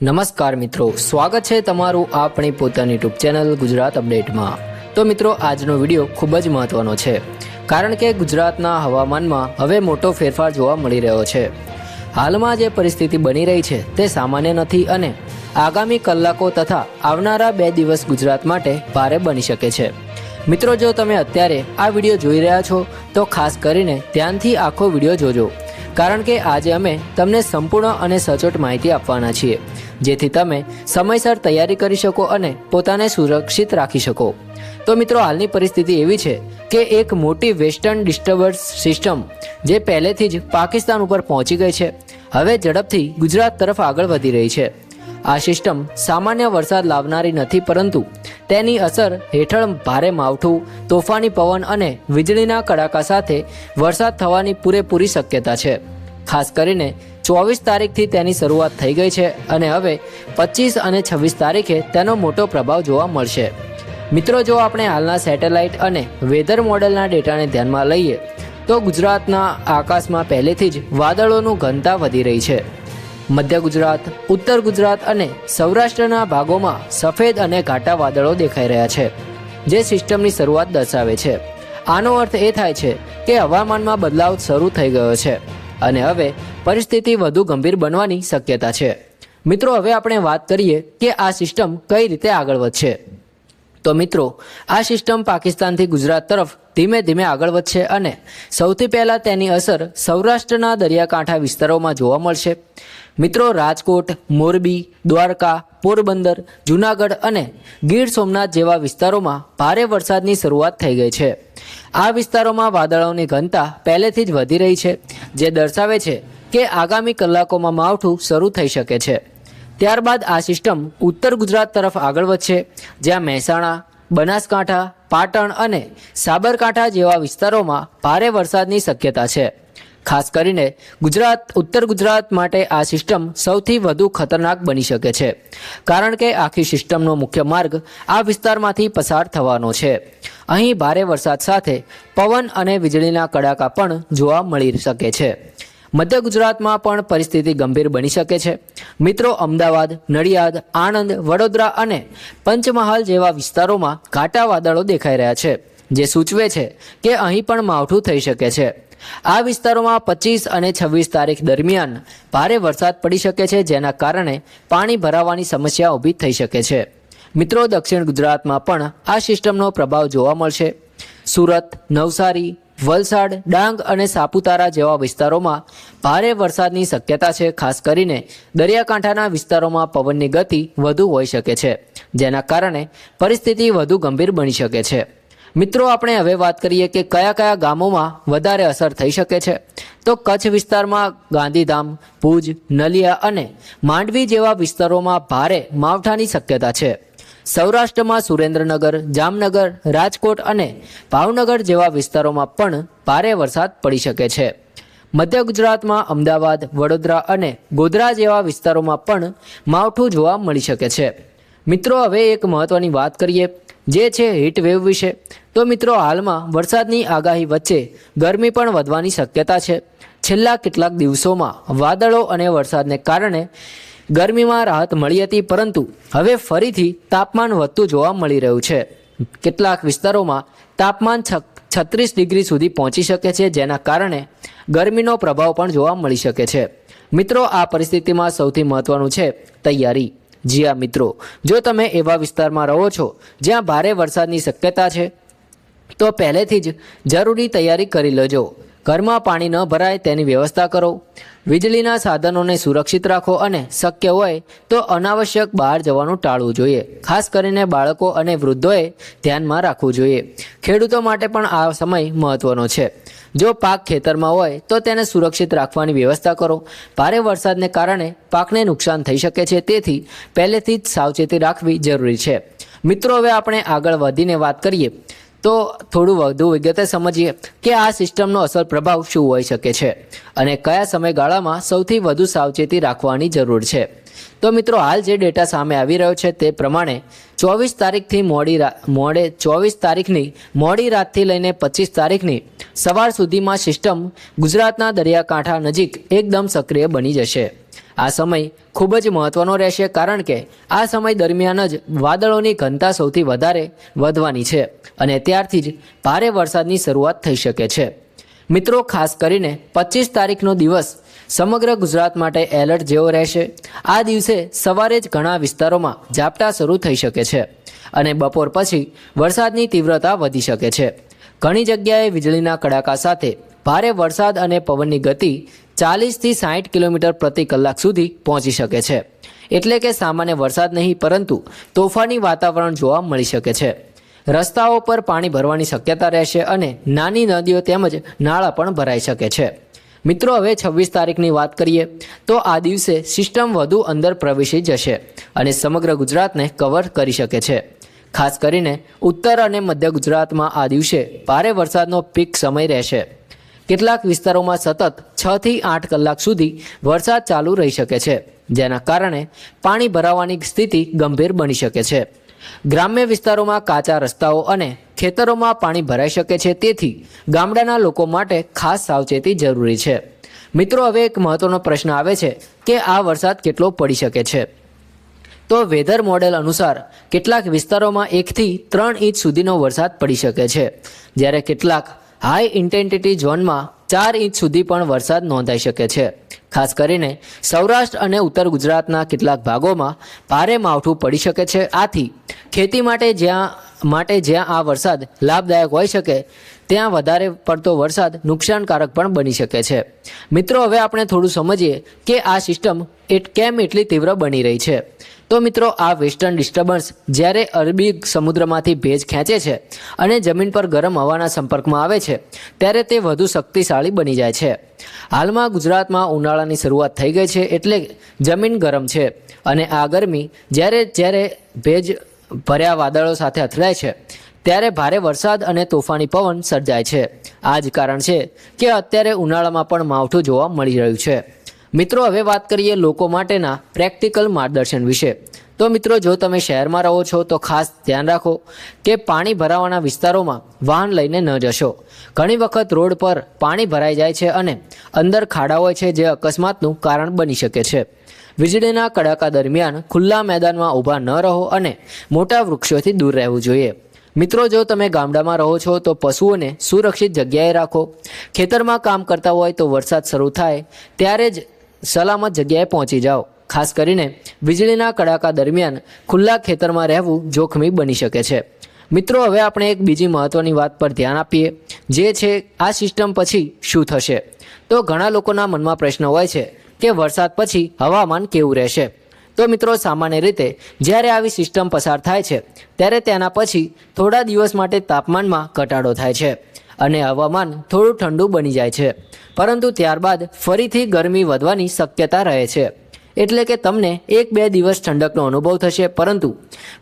નમસ્કાર મિત્રો, સ્વાગત છે તમારું આપણી પોતાની યુટ્યુબ ચેનલ ગુજરાત અપડેટમાં। તો મિત્રો, આજનો વિડીયો ખૂબ જ મહત્વનો છે, કારણ કે ગુજરાતના હવામાનમાં હવે મોટો ફેરફાર જોવા મળી રહ્યો છે। હાલમાં જે પરિસ્થિતિ બની રહી છે તે સામાન્ય નથી અને આગામી કલાકો તથા આવનારા 2 દિવસ ગુજરાત માટે ભારે બની શકે છે। મિત્રો, જો તમે અત્યારે આ વિડીયો જોઈ રહ્યા છો તો ખાસ કરીને ધ્યાનથી આખો વિડીયો જોજો, કારણ કે આજે અમે તમને સંપૂર્ણ અને સચોટ માહિતી આપવાના છીએ, જેથી તમે સમયસર તૈયારી કરી શકો અને પોતાને સુરક્ષિત રાખી શકો। તો મિત્રો, હાલની પરિસ્થિતિ એવી છે કે એક મોટી વેસ્ટર્ન ડિસ્ટર્બન્સ સિસ્ટમ જે પહેલેથી જ પાકિસ્તાન ઉપર પહોંચી ગઈ છે, હવે ઝડપથી ગુજરાત તરફ આગળ વધી રહી છે। આ સિસ્ટમ સામાન્ય વરસાદ લાવનારી નથી, પરંતુ તેની અસર હેઠળ ભારે માવઠું, તોફાની પવન અને વીજળીના કડાકા સાથે વરસાદ થવાની પૂરેપૂરી શક્યતા છે। ખાસ કરીને 24 તારીખથી તેની શરૂઆત થઈ ગઈ છે અને હવે 25 અને 26 તારીખે તેનો મોટો પ્રભાવ જોવા મળશે। મિત્રો, જો આપણે હાલના સેટેલાઇટ અને વેધર મોડેલના ડેટાને ધ્યાનમાં લઈએ તો ગુજરાતના આકાશમાં પહેલેથી જ વાદળોનું ઘનતા વધી રહી છે। મધ્ય ગુજરાત, ઉત્તર ગુજરાત અને સૌરાષ્ટ્રના ભાગોમાં સફેદ અને ઘાટા વાદળો દેખાઈ રહ્યા છે, જે સિસ્ટમની શરૂઆત દર્શાવે છે। આનો અર્થ એ થાય છે કે હવામાનમાં બદલાવ શરૂ થઈ ગયો છે અને હવે પરિસ્થિતિ વધુ ગંભીર બનવાની શક્યતા છે। મિત્રો, હવે આપણે વાત કરીએ કે આ સિસ્ટમ કઈ રીતે આગળ વધશે। તો મિત્રો, આ સિસ્ટમ પાકિસ્તાનથી ગુજરાત તરફ ધીમે ધીમે આગળ વધશે અને સૌથી પહેલાં તેની અસર સૌરાષ્ટ્રના દરિયાકાંઠા વિસ્તારોમાં જોવા મળશે। મિત્રો, રાજકોટ, મોરબી, દ્વારકા, પોરબંદર, જૂનાગઢ અને ગીર સોમનાથ જેવા વિસ્તારોમાં ભારે વરસાદની શરૂઆત થઈ ગઈ છે। આ વિસ્તારોમાં વાદળોની ઘનતા પહેલેથી જ વધી રહી છે, જે દર્શાવે છે કે આગામી કલાકોમાં માવઠું શરૂ થઈ શકે છે। ત્યારબાદ આ સિસ્ટમ ઉત્તર ગુજરાત તરફ આગળ વધશે, જ્યાં મહેસાણા, બનાસકાંઠા, પાટણ અને સાબરકાંઠા જેવા વિસ્તારોમાં ભારે વરસાદની શક્યતા છે। ખાસ કરીને ઉત્તર ગુજરાત માટે આ સિસ્ટમ સૌથી વધુ ખતરનાક બની શકે છે, કારણ કે આખી સિસ્ટમનો મુખ્ય માર્ગ આ વિસ્તારમાંથી પસાર થવાનો છે। અહીં ભારે વરસાદ સાથે પવન અને વીજળીના કડાકા પણ જોવા મળી શકે છે। મધ્ય ગુજરાતમાં પણ પરિસ્થિતિ ગંભીર બની શકે છે। મિત્રો, અમદાવાદ, નડિયાદ, આણંદ, વડોદરા અને પંચમહાલ જેવા વિસ્તારોમાં ઘાટા વાદળો દેખાઈ રહ્યા છે, જે સૂચવે છે કે અહીં પણ માવઠું થઈ શકે છે। આ વિસ્તારોમાં 25 અને 26 તારીખ દરમિયાન ભારે વરસાદ પડી શકે છે, જેના કારણે પાણી ભરાવાની સમસ્યા ઊભી થઈ શકે છે। મિત્રો, દક્ષિણ ગુજરાતમાં પણ આ સિસ્ટમનો પ્રભાવ જોવા મળશે। સુરત, નવસારી, વલસાડ, ડાંગ અને સાપુતારા જેવા વિસ્તારોમાં ભારે વરસાદની શક્યતા છે। ખાસ કરીને દરિયાકાંઠાના વિસ્તારોમાં પવનની ગતિ વધુ હોઈ શકે છે, જેના કારણે પરિસ્થિતિ વધુ ગંભીર બની શકે છે। મિત્રો, આપણે હવે વાત કરીએ કે કયા કયા ગામોમાં વધારે અસર થઈ શકે છે। તો કચ્છ વિસ્તારમાં ગાંધીધામ, ભુજ, નલિયા અને માંડવી જેવા વિસ્તારોમાં ભારે માવઠાની શક્યતા છે। સૌરાષ્ટ્રમાં સુરેન્દ્રનગર, જામનગર, રાજકોટ અને ભાવનગર જેવા વિસ્તારોમાં પણ ભારે વરસાદ પડી શકે છે। મધ્ય ગુજરાતમાં અમદાવાદ, વડોદરા અને ગોધરા જેવા વિસ્તારોમાં પણ માવઠું જોવા મળી શકે છે। મિત્રો, હવે એક મહત્વની વાત કરીએ, જે છે હીટ વેવ વિશે। તો મિત્રો, હાલમાં વરસાદની આગાહી વચ્ચે ગરમી પણ વધવાની શક્યતા છે। છેલ્લા કેટલાક દિવસોમાં વાદળો અને વરસાદને કારણે ગરમીમાં રાહત મળી હતી, પરંતુ હવે ફરીથી તાપમાન વધતું જોવા મળી રહ્યું છે। કેટલાક વિસ્તારોમાં તાપમાન 36 ડિગ્રી સુધી પહોંચી શકે છે, જેના કારણે ગરમીનો પ્રભાવ પણ જોવા મળી શકે છે। મિત્રો, આ પરિસ્થિતિમાં સૌથી મહત્વનું છે તૈયારી। જી હા મિત્રો, જો તમે એવા વિસ્તારમાં રહો છો જ્યાં ભારે વરસાદની શક્યતા છે, તો પહેલેથી જ જરૂરી તૈયારી કરી લેજો। ઘરમાં પાણી ન ભરાય તેની વ્યવસ્થા કરો, વીજળીના સાધનોને સુરક્ષિત રાખો અને શક્ય હોય તો અનાવશ્યક બહાર જવાનું ટાળવું જોઈએ। ખાસ કરીને બાળકો અને વૃદ્ધોએ ધ્યાનમાં રાખવું જોઈએ। ખેડૂતો માટે પણ આ સમય મહત્વનો છે। જો પાક ખેતરમાં હોય તો તેને સુરક્ષિત રાખવાની વ્યવસ્થા કરો। ભારે વરસાદને કારણે પાકને નુકસાન થઈ શકે છે, તેથી પહેલેથી જ સાવચેતી રાખવી જરૂરી છે। મિત્રો, હવે આપણે આગળ વધીને વાત કરીએ તો થોડું વધુ વિગતે સમજીએ કે આ સિસ્ટમનો અસર પ્રભાવ શું હોઈ શકે છે અને કયા સમયગાળામાં સૌથી વધુ સાવચેતી રાખવાની જરૂર છે। તો મિત્રો, હાલ જે ડેટા સામે આવી રહ્યો છે તે પ્રમાણે 24 તારીખની મોડી રાતથી લઈને 25 તારીખની સવાર સુધીમાં સિસ્ટમ ગુજરાતના દરિયાકાંઠા નજીક એકદમ સક્રિય બની જશે। આ સમય ખૂબ જ મહત્વનો રહેશે, કારણ કે આ સમય દરમિયાન જ વાદળોની ઘનતા સૌથી વધારે વધવાની છે અને ત્યારથી જ ભારે વરસાદની શરૂઆત થઈ શકે છે. મિત્રો, ખાસ કરીને 25 તારીખનો દિવસ સમગ્ર ગુજરાત માટે એલર્ટ જેવો રહેશે. આ દિવસે સવારે જ ઘણા વિસ્તારોમાં ઝાપટા શરૂ થઈ શકે છે અને બપોર પછી વરસાદની તીવ્રતા વધી શકે છે. ઘણી જગ્યાએ વીજળીના કડાકા સાથે ભારે વરસાદ અને પવનની ગતિ 40થી 60 કિલોમીટર પ્રતિ કલાક સુધી પહોંચી શકે છે. એટલે કે સામાન્ય વરસાદ નહીં, પરંતુ તોફાની વાતાવરણ જોવા મળી શકે છે. રસ્તાઓ પર પાણી ભરવાની શક્યતા રહેશે અને નાની નદીઓ તેમજ નાળા પણ ભરાઈ શકે છે. મિત્રો, હવે 26 તારીખની વાત કરીએ તો આ દિવસે સિસ્ટમ વધુ અંદર પ્રવેશી જશે અને સમગ્ર ગુજરાતને કવર કરી શકે છે. ખાસ કરીને ઉત્તર અને મધ્ય ગુજરાતમાં આ દિવસે ભારે વરસાદનો પીક સમય રહેશે. કેટલાક વિસ્તારોમાં સતત 6 થી 8 કલાક સુધી વરસાદ ચાલુ રહી શકે છે, જેના કારણે પાણી ભરાવાની સ્થિતિ ગંભીર બની શકે છે. ગ્રામ્ય વિસ્તારોમાં કાચા રસ્તાઓ અને ખેતરોમાં પાણી ભરાઈ શકે છે, તેથી ગામડાના લોકો માટે ખાસ સાવચેતી જરૂરી છે. મિત્રો, હવે એક મહત્વનો પ્રશ્ન આવે છે કે આ વરસાદ કેટલો પડી શકે છે. તો વેધર મોડેલ અનુસાર કેટલાક વિસ્તારોમાં 1 થી 3 ઇંચ સુધીનો વરસાદ પડી શકે છે, જ્યારે કેટલાક હાઈ ઇન્ટેન્સિટી ઝોનમાં 4 ઇંચ સુધી પણ વરસાદ નોંધાઈ શકે છે. ખાસ કરીને સૌરાષ્ટ્ર અને ઉત્તર ગુજરાતના કેટલાક ભાગોમાં ભારે માવઠું પડી શકે છે. આથી ખેતી માટે જ્યાં આ વરસાદ લાભદાયક હોઈ શકે ત્યાં વધારે પડતો વરસાદ નુકસાનકારક પણ બની શકે છે. મિત્રો, હવે આપણે થોડું સમજીએ કે આ સિસ્ટમ કેમ એટલી તીવ્ર બની રહી છે. તો મિત્રો, આ વેસ્ટર્ન ડિસ્ટર્બન્સ જ્યારે અરબી સમુદ્રમાંથી ભેજ ખેંચે છે અને જમીન પર ગરમ હવાના સંપર્કમાં આવે છે, ત્યારે તે વધુ શક્તિશાળી બની જાય છે. હાલમાં ગુજરાતમાં ઉનાળાની શરૂઆત થઈ ગઈ છે, એટલે જમીન ગરમ છે અને આ ગરમી જ્યારે ભેજ ભર્યા વાદળો સાથે અથડાય છે, ત્યારે ભારે વરસાદ અને તોફાની પવન સર્જાય છે. આ જ કારણ છે કે અત્યારે ઉનાળામાં પણ માવઠું જોવા મળી રહ્યું છે. મિત્રો, હવે વાત કરીએ લોકો માટેના પ્રેક્ટિકલ માર્ગદર્શન વિશે. તો મિત્રો, જો તમે શહેરમાં રહો છો તો ખાસ ધ્યાન રાખો કે પાણી ભરાવાના વિસ્તારોમાં વાહન લઈને ન જશો. ઘણી વખત રોડ પર પાણી ભરાઈ જાય છે અને અંદર ખાડા હોય છે, જે અકસ્માતનું કારણ બની શકે છે. વીજળીના કડાકા દરમિયાન ખુલ્લા મેદાનમાં ઊભા ન રહો અને મોટા વૃક્ષોથી દૂર રહેવું જોઈએ. મિત્રો, જો તમે ગામડામાં રહો છો તો પશુઓને સુરક્ષિત જગ્યાએ રાખો. ખેતરમાં કામ કરતા હોય તો વરસાદ શરૂ થાય ત્યારે જ સલામત જગ્યાએ પહોંચી જાઓ. ખાસ કરીને વીજળીના કડાકા દરમિયાન ખુલ્લા ખેતરમાં રહેવું જોખમી બની શકે છે. મિત્રો, હવે આપણે એક બીજી મહત્વની વાત પર ધ્યાન આપીએ, જે છે આ સિસ્ટમ પછી શું થશે. તો ઘણા લોકોના મનમાં પ્રશ્ન હોય છે કે વરસાદ પછી હવામાન કેવું રહેશે. તો મિત્રો, સામાન્ય રીતે જ્યારે આવી સિસ્ટમ પસાર થાય છે ત્યારે તેના પછી થોડા દિવસ માટે તાપમાનમાં ઘટાડો થાય છે અને હવામાન થોડું ઠંડુ બની જાય છે, પરંતુ ત્યારબાદ ફરીથી ગરમી વધવાની શક્યતા રહે છે. એટલે કે તમને 1-2 દિવસ ઠંડકનો અનુભવ થશે, પરંતુ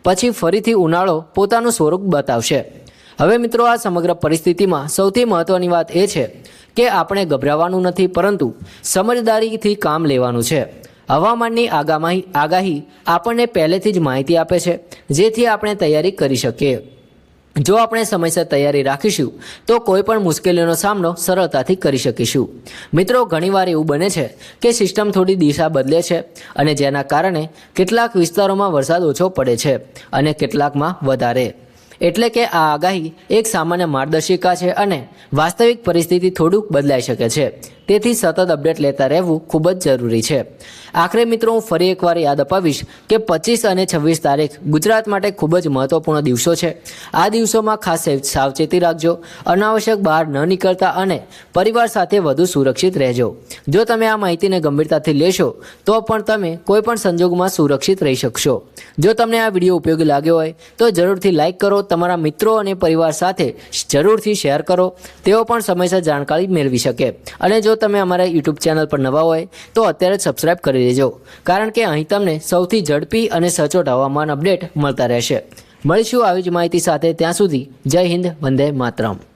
પછી ફરીથી ઉનાળો પોતાનું સ્વરૂપ બતાવશે. હવે મિત્રો, આ સમગ્ર પરિસ્થિતિમાં સૌથી મહત્વની વાત એ છે કે આપણે ગભરાવાનું નથી, પરંતુ સમજદારીથી કામ લેવાનું છે. હવામાનની આગાહી આપણને પહેલેથી જ માહિતી આપે છે, જેથી આપણે તૈયારી કરી શકીએ. જો આપણે સમયસર તૈયારી રાખીશું તો કોઈ પણ મુશ્કેલીઓનો સામનો સરળતાથી કરી શકીશું. મિત્રો, ઘણીવાર એવું બને છે કે સિસ્ટમ થોડી દિશા બદલે છે અને જેના કારણે કેટલાક વિસ્તારોમાં વરસાદ ઓછો પડે છે અને કેટલાકમાં વધારે. એટલે કે આ આગાહી એક સામાન્ય માર્ગદર્શિકા છે અને વાસ્તવિક પરિસ્થિતિ થોડુંક બદલાઈ શકે છે. તેથી સતત અપડેટ લેતા રહેવું ખૂબ જ જરૂરી છે. આખરે મિત્રો, હું ફરી એકવાર યાદ અપાવીશ કે 25 અને 26 તારીખ ગુજરાત માટે ખૂબ જ મહત્વપૂર્ણ દિવસો છે. આ દિવસોમાં ખાસ સાવચેતી રાખજો, અનાવશ્યક બહાર ન નીકળતા અને પરિવાર સાથે વધુ સુરક્ષિત રહેજો. જો તમે આ માહિતીને ગંભીરતાથી લેશો તો પણ તમે કોઈ પણ સંજોગોમાં સુરક્ષિત રહી શકશો. જો તમને આ વિડીયો ઉપયોગી લાગ્યો હોય તો જરૂરથી લાઇક કરો, તમારા મિત્રો અને પરિવાર સાથે જરૂરથી શેર કરો, તેઓ પણ સમયસર જાણકારી મેળવી શકે. અને જો તમે અમારા યુટ્યુબ ચેનલ પર નવા હોય તો અત્યારે જ સબસ્ક્રાઇબ કરી દેજો, કારણ કે અહીં તમને સૌથી ઝડપી અને સચોટ હવામાન અપડેટ મળતા રહેશે. મળીશું આવી જ માહિતી સાથે. ત્યાં સુધી જય હિન્દ, વંદે માતરમ.